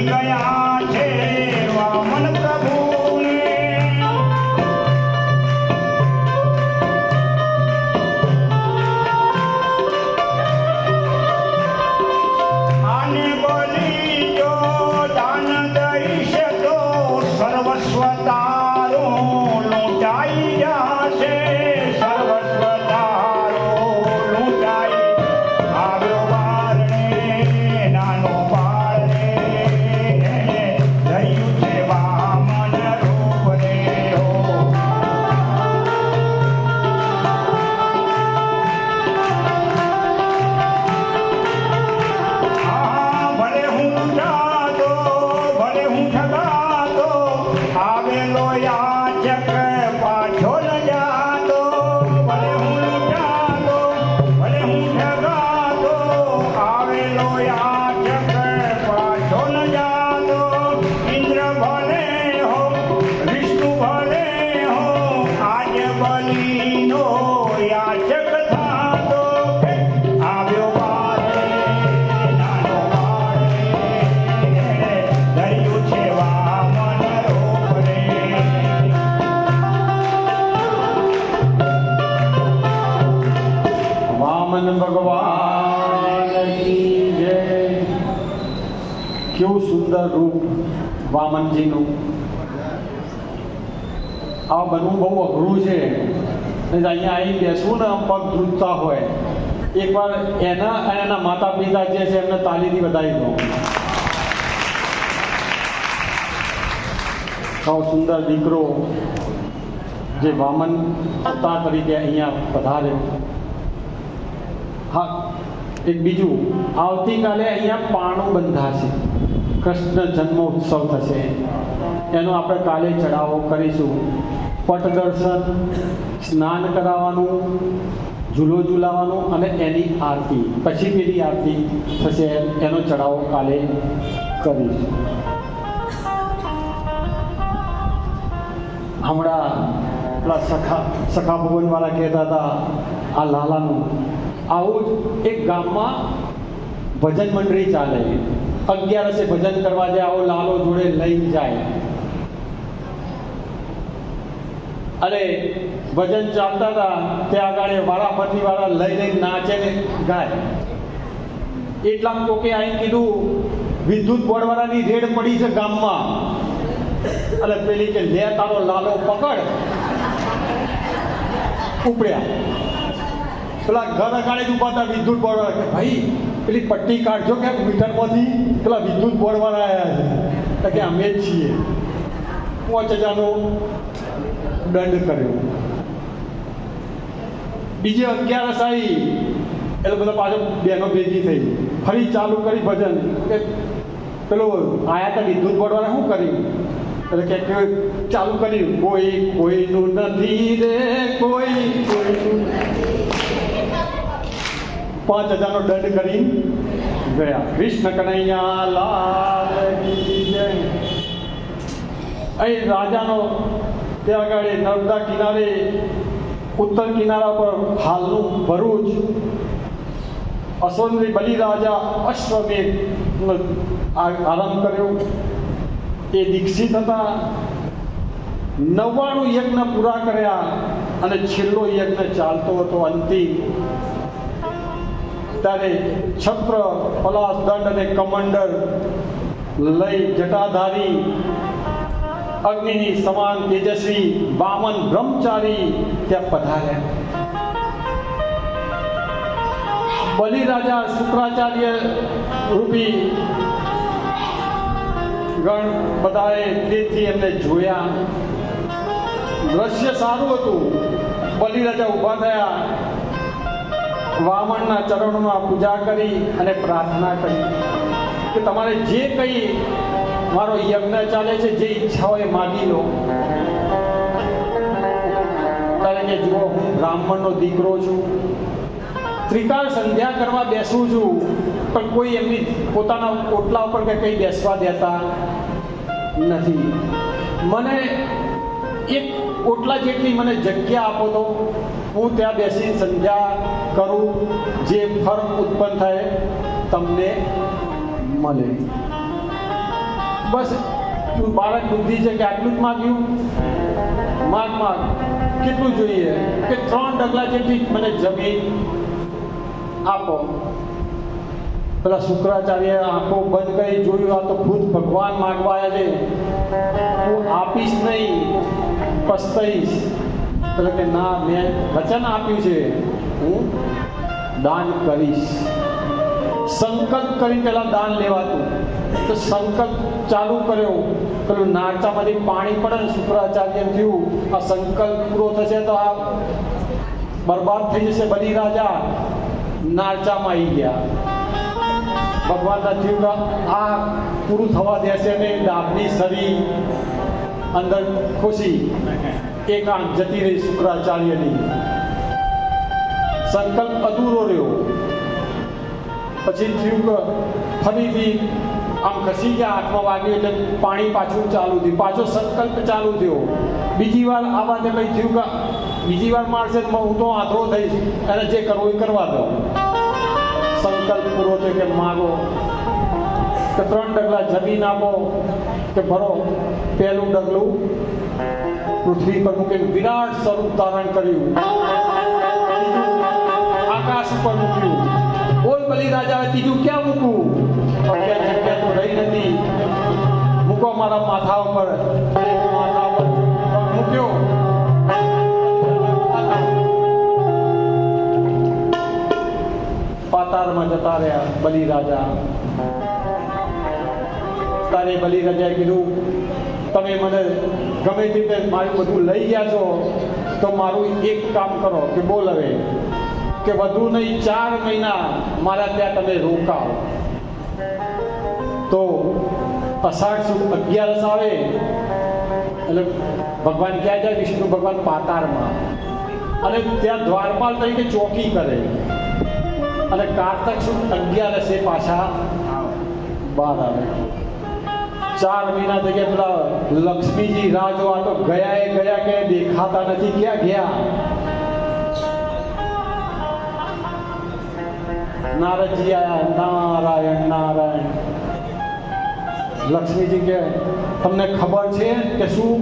ગયા છે વામન પ્રભુને. આને બોલી જો દાન દઈશ તો સર્વસ્વ તારું લૂંટાઈ જશે. સર્વસ્વ તારું લૂંટાઈ આવ્યો બારણે નાનો બાળને ધર્યું છે વામન રૂપ રે હો. ભલે હું જાતો ભલે હું ઠગાતો આવેલો યાચક પાછો ન જાતો. ભલે હું જાતો ભલે હું ઠગાતો આવેલો યાચક પાછો ન જાતો. ઇન્દ્ર ભલે હો વિષ્ણુ ભલે હો આજ બલીનો યાચક થાતો. આવ્યો બારે નાનો બાળને ધર્યું છે વામન રૂપ રે. વામન ભગવાન કી જય. કેવું સુંદર રૂપ વામનજીનું. આ બનવું બહુ અઘરું છે. અહીંયા આવી બેસવું ને આમ પગ ધ્રુજતા હોય. એકવાર એના અને એના માતા પિતા જે છે એમને તાલીથી વધાવી દો. આવો સુંદર દીકરો જે વામન અવતાર તરીકે અહીંયા પધાર્યો. હા, એક બીજું, આવતીકાલે અહીંયા પારણું બંધાશે. કૃષ્ણ જન્મોત્સવ થશે. એનો આપણે કાલે ચડાવો કરીશું. પટ દર્શન, સ્નાન કરાવવાનું, ઝૂલો ઝૂલાવાનું અને એની આરતી, પછી પેલી આરતી થશે. એનો ચડાવો કાલે કરીશું. હમણાં પેલા સખા ભવનવાળા કહેતા હતા આ લાલાનું આવું જ એક ગામમાં ભજન મંડળી ચાલે. 11 ભજન કરવા જાય, આવો લાલો જોડે લઈ જાય અને ભજન ચાલતા હતા ત્યાં આગળ વારાફરતી વાળા લઈ લઈને નાચે ને ગાય. એટલામાં કોકે આવીને કીધું વિદ્યુત બોર્ડવાળાની રેડ પડી છે ગામમાં. અને પેલી કે લે તારો લાલો પકડ. ઉપડ્યા. પેલા ઘર અગાડે જ ઉભા હતા વિદ્યુત બોર્ડવાળા કે ભાઈ પેલી પટ્ટી કાઢજો કે મીટરમાંથી પેલા વિદ્યુત બોર્ડવાળા આવ્યા છે. કે અમે જ છીએ. 5,000નો દંડ કર્યો. બીજી 11 આવી એટલે બધા પાછો બહેનો ભેગી થઈ, ફરી ચાલુ કરી ભજન. કે પેલો આયા હતા વિદ્યુત બોર્ડવાળા શું કર્યું એટલે કે ચાલુ કર્યું, કોઈ કોઈનું નથી રે કોઈ કોઈનું. 5,000નો દંડ કરી ગયા. કૃષ્ણ કનૈયા લાલ કી જય. અહીં રાજાનો ત્યાં આગળ નર્મદા કિનારે ઉત્તર કિનારા પર હાલનું ભરૂચ અશ્વની બલિરાજા અશ્વમેઘનો આરંભ કર્યો. એ દીક્ષિત હતા. 99 યજ્ઞ પૂરા કર્યા અને છેલ્લો યજ્ઞ ચાલતો હતો અંતિમ. ત્યારે છત્ર, પલાશ, દંડ અને કમંડળ લઈ જટાધારી અગ્નિની સમાન તેજસ્વી વામન બ્રહ્મચારી ત્યાં પધાર્યા. બલિરાજા શુક્રાચાર્ય રૂપી ગણ બધાએ તેથી એમને જોયા. દ્રશ્ય સારું હતું. બલિરાજા ઊભા થયા, વામનના ચરણોમાં પૂજા કરી અને પ્રાર્થના કરી કે તમારે જે કંઈ મારો યજ્ઞ ચાલે છે જે ઈચ્છા હોય માગી લો. ત્યારે કે જુઓ હું બ્રાહ્મણનો દીકરો છું, ત્રિકાળ સંધ્યા કરવા બેસું છું, પણ કોઈ એમની પોતાના ઓટલા ઉપર કે કંઈ બેસવા દેતા નથી. મને એક ઓટલા જેટલી મને જગ્યા આપો તો હું ત્યાં બેસી સંધ્યા કરું, જે ફળ ઉત્પન્ન થાય તમને મળે. બસ તું બાળક બુદ્ધિ છે કે આટલું જ માગ્યું? માગ માગ, કેટલું જોઈએ? કે 3 ડગલા જેટલી મને જમીન આપો. પેલા શુક્રાચાર્ય આંખો બંધ કરી જોયું, આ તો ખુદ ભગવાન માગવા આવ્યા છે, હું આપીશ નહીં, પસ્તાઈશ. એટલે કે ના, મેં વચન આપ્યું છે, હું દાન કરીશ. સંકલ્પ કરી પેલા દાન લેવાતું, તો સંકલ્પ ચાલુ કર્યો. પેલું નાળચામાંથી પાણી પડે ને, શુક્રાચાર્ય થયું આ સંકલ્પ પૂરો થશે તો આ બરબાદ થઈ જશે. બલિ રાજા નાળચામાં આવી ગયા. ભગવાનના થયું કે આ પૂરું થવા દેશે ને, ડાબની સરી અંદર ખુશી, એક આંખ જતી રહી શુક્રાચાર્યની. સંકલ્પ અધૂરો રહ્યો. પછી થયું કે ફરીથી આમ ખસી ગયા, આંખમાં વાગ્યું એટલે પાણી પાછું ચાલુ થયું, પાછો સંકલ્પ ચાલુ થયો. બીજી વાર આ વાતે કંઈ થયું કે બીજી વાર મારશે હું તો આંધળો થઈશ, એને જે કરવું એ કરવા દો. સંકલ્પ પૂરો છે કે માગો, કે 3 ડગલા જમીન આપો, કે ભરો. પહેલું ડગલું પૃથ્વી પર મૂકીને વિરાટ સ્વરૂપ ધારણ કર્યું, આકાશ ઉપર મૂક્યું. બોલ બલિ રાજા, ત્રીજું ક્યાં મૂકવું? જગ્યા તો રહી નથી, મૂકો મારા માથા ઉપર. માથા ઉપર મૂક્યો. પાતાળમાં જતા રહ્યા બલિ રાજા. તારે બલિ રાજાએ કીધું, તમે મને ગમે તે રીતે મારું બધું લઈ ગયા છો, તો મારું એક કામ કરો. કે બોલ હવે, કે વધુ નહીં 4 મહિના મારા ત્યાં તમે રોકાઓ. તો અષાઢ સુદ 11 આવે એટલે ભગવાન ક્યાં જાય? વિષ્ણુ ભગવાન પાતાળમાં, અને ત્યાં દ્વારપાલ તરીકે ચોકી કરે. અને કારતક સુદ 11 પાછા બહાર આવે. 4 મહિના થઈ ગયા. પેલા લક્ષ્મીજી રાહ જોવા તો ગયા કે દેખાતા નથી. ક્યાં ગયા? નારદજી આયા. નારાયણ નારાયણ. લક્ષ્મીજી કે તમને ખબર છે કે શું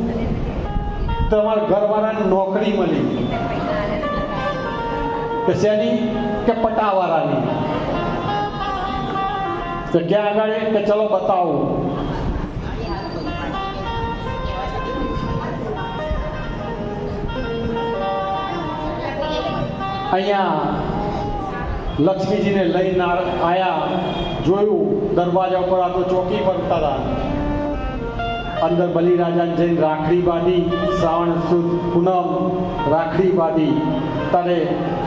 તમારા ઘરવાળાને નોકરી મળી? કે શેની? કે પટાવાળાની. તો ક્યાં આગળ? કે ચલો બતાવું. અહીંયા લક્ષ્મીજીને લઈને આયા. જોયું દરવાજા ઉપર આ તો ચોકી બનતા હતા. અંદર બલિ રાજાને જઈને રાખડી બાંધી. શ્રાવણ સુદ પૂનમ રાખડી બાંધી. તારે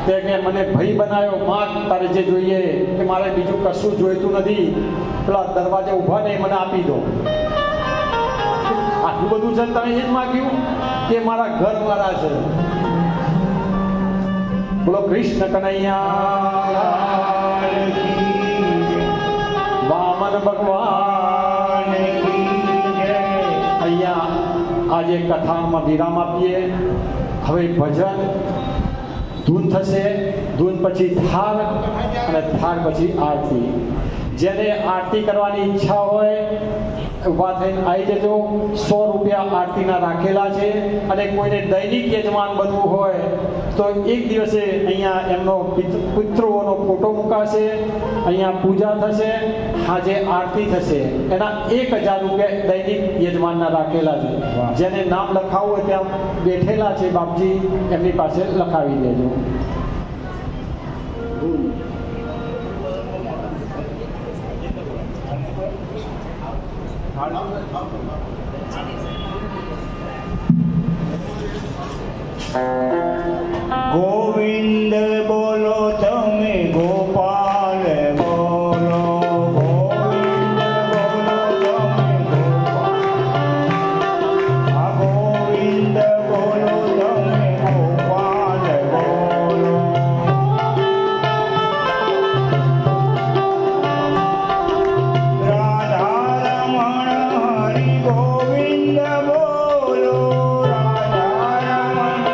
તે કે મને ભાઈ બનાવ્યો, માગ તારે જે જોઈએ. કે મારે બીજું કશું જોઈતું નથી, પેલા દરવાજા ઊભા નહીં, મને આપી દો. આટલું બધું છે તમે એ જ માગ્યું? કે મારા ઘરવાળા છે. બોલો કૃષ્ણ કનૈયા, વામન ભગવાન. અહીંયા આજે કથામાં વિરામ આપીએ. હવે ભજન, ધૂન થશે, ધૂન પછી થાળ, અને થાળ પછી આરતી. જેને આરતી કરવાની ઈચ્છા હોય ઊભા થઈને આવી જજો. 100 રૂપિયા આરતીના રાખેલા છે. અને કોઈને દૈનિક યજમાન બનવું હોય તો એક દિવસે અહીંયા એમનો પિતૃઓનો ફોટો મુકાશે. અહીંયા પૂજા થશે, આજે આરતી થશે. એના 1000 રૂપિયા દૈનિક યજમાનના રાખેલા છે. જેને નામ લખાવવું હોય ત્યાં બેઠેલા છે બાપજી, એમની પાસે લખાવી દેજો. ગોવિંદ બોલો તમે, ગોપાલ બોલો. ગોવિંદ બોલો તમે, ગોપાલ. આ ગોવિંદ બોલો તમે, ગોપાલ બોલો. રાધા રમણ હરિ ગોવિંદ બોલો. રાધા રમણ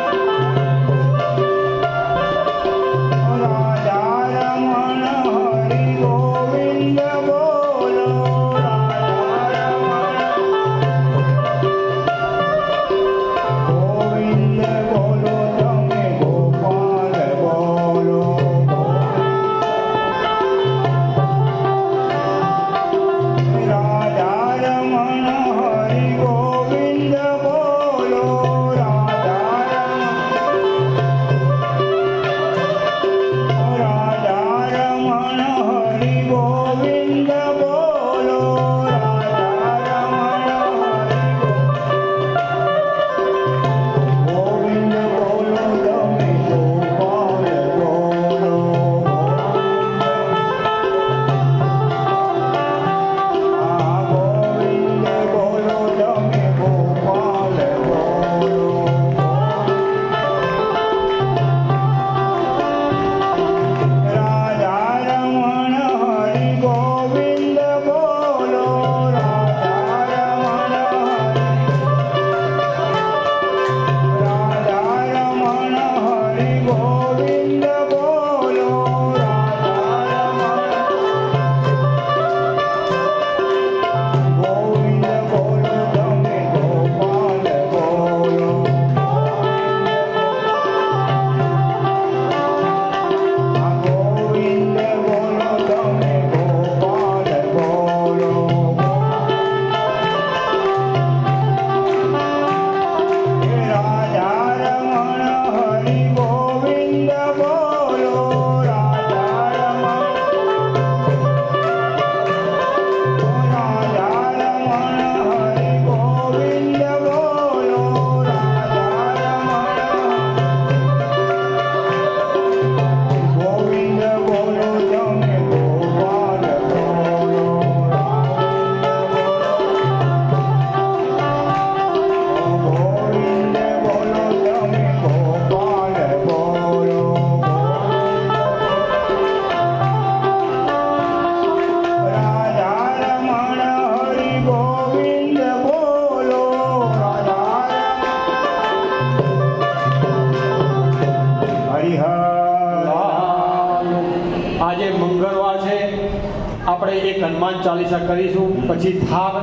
એક હનુમાન ચાલીસા કરીશું, પછી થાળ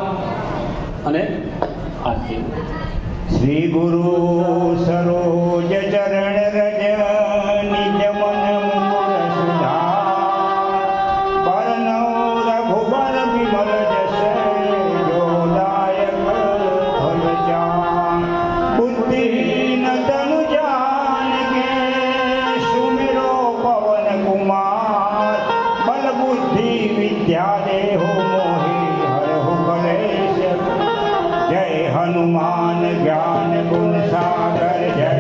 અને આરતી. શ્રી ગુરુ સરોજ ચરણ રજ નિજ મન મુકુર સુધા પરનવ રઘુબર વિમલ જસ જોદાયક ફલજા બુદ્ધિ ન તનુ જાન કે સુમિરો પવન કુમાર બલ બુદ્ધિ વિદ્યા દેહો મોહી હરહુ કલેશ જય હનુમાન ज्ञान गुण सागर जय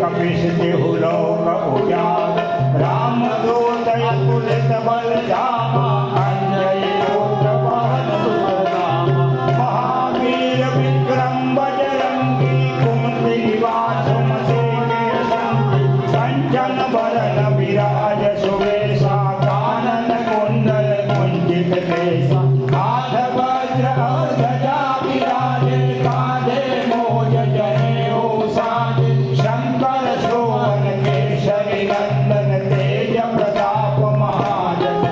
कपिश तिहु लोक उजागर राम दूत अतुलित बल धामा अंजनी पुत्र पवन सुत नामा महावीर विक्रम बजरंगी कुमति निवास मसे के संगी कंचन बरन विराज सुवेशा कानन कुंडल कुंजित केसा हाथ वज्र ध्वजा विराजे कांधे मोज जनेऊ साजे शंकर सोवन केसरी नंदन तेज प्रताप महाजन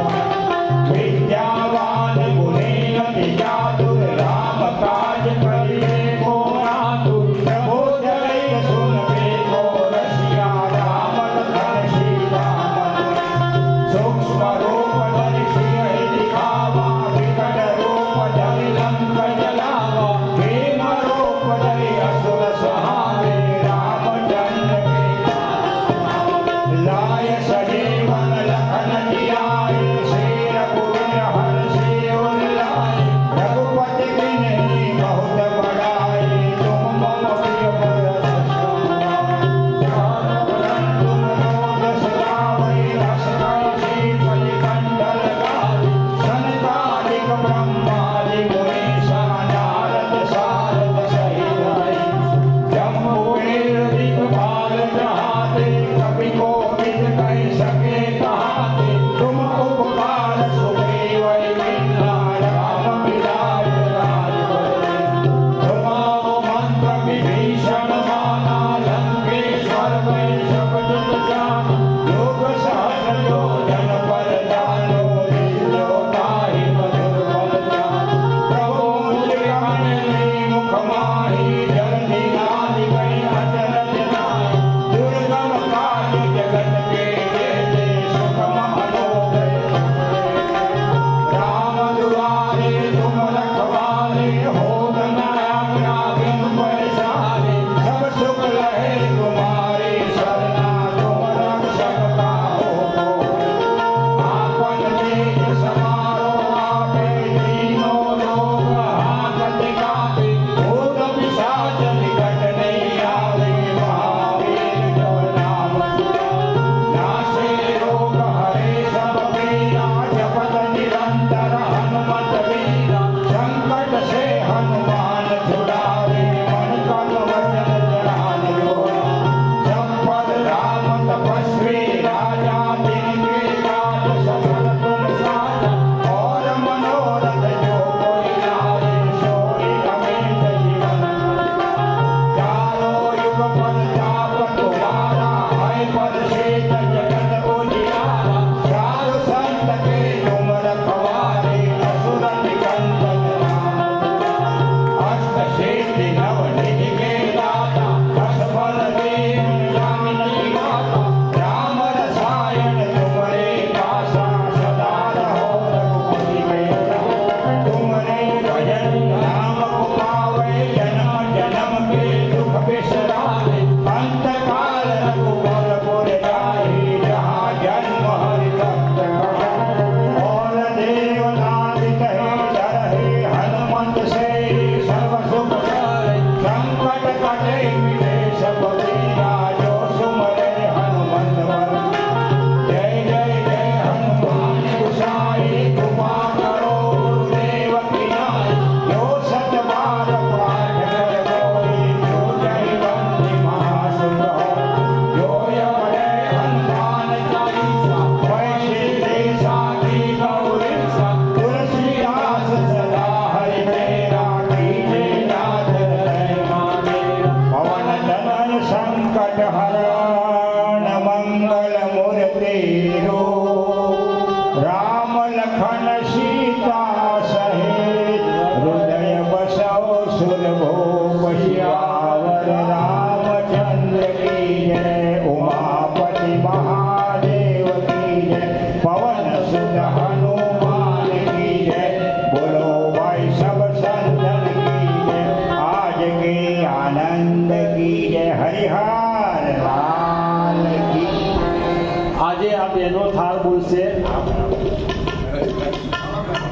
એનો થાળ બોલશે.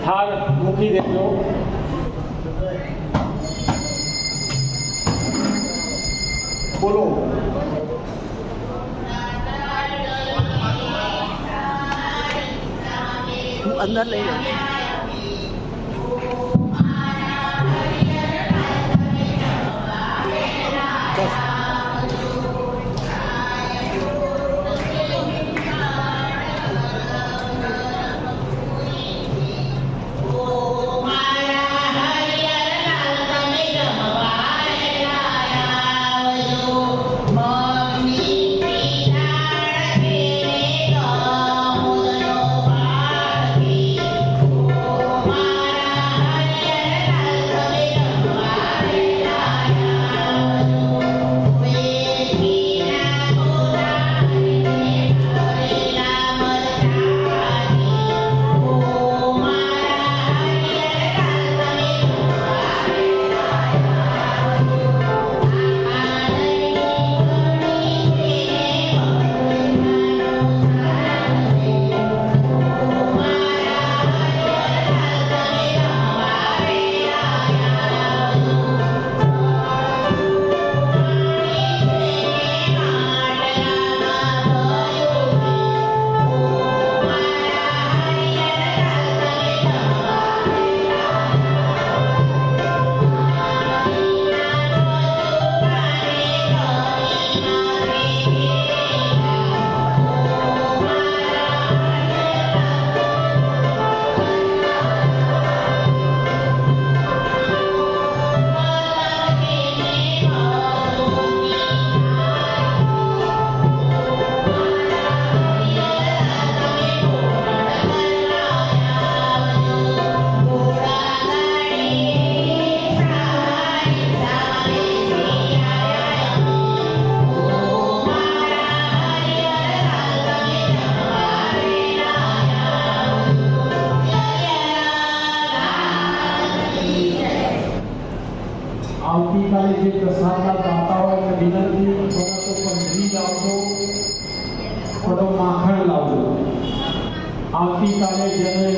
થાળ મૂકી દેજો. બોલો. અંદર લઈ લો. આવતીકાલે જે પ્રસાદના દાતા હોય તે વિનંતી થોડા તો પંજી લાવજો, થોડો માખણ લાવજો. આવતીકાલે જેને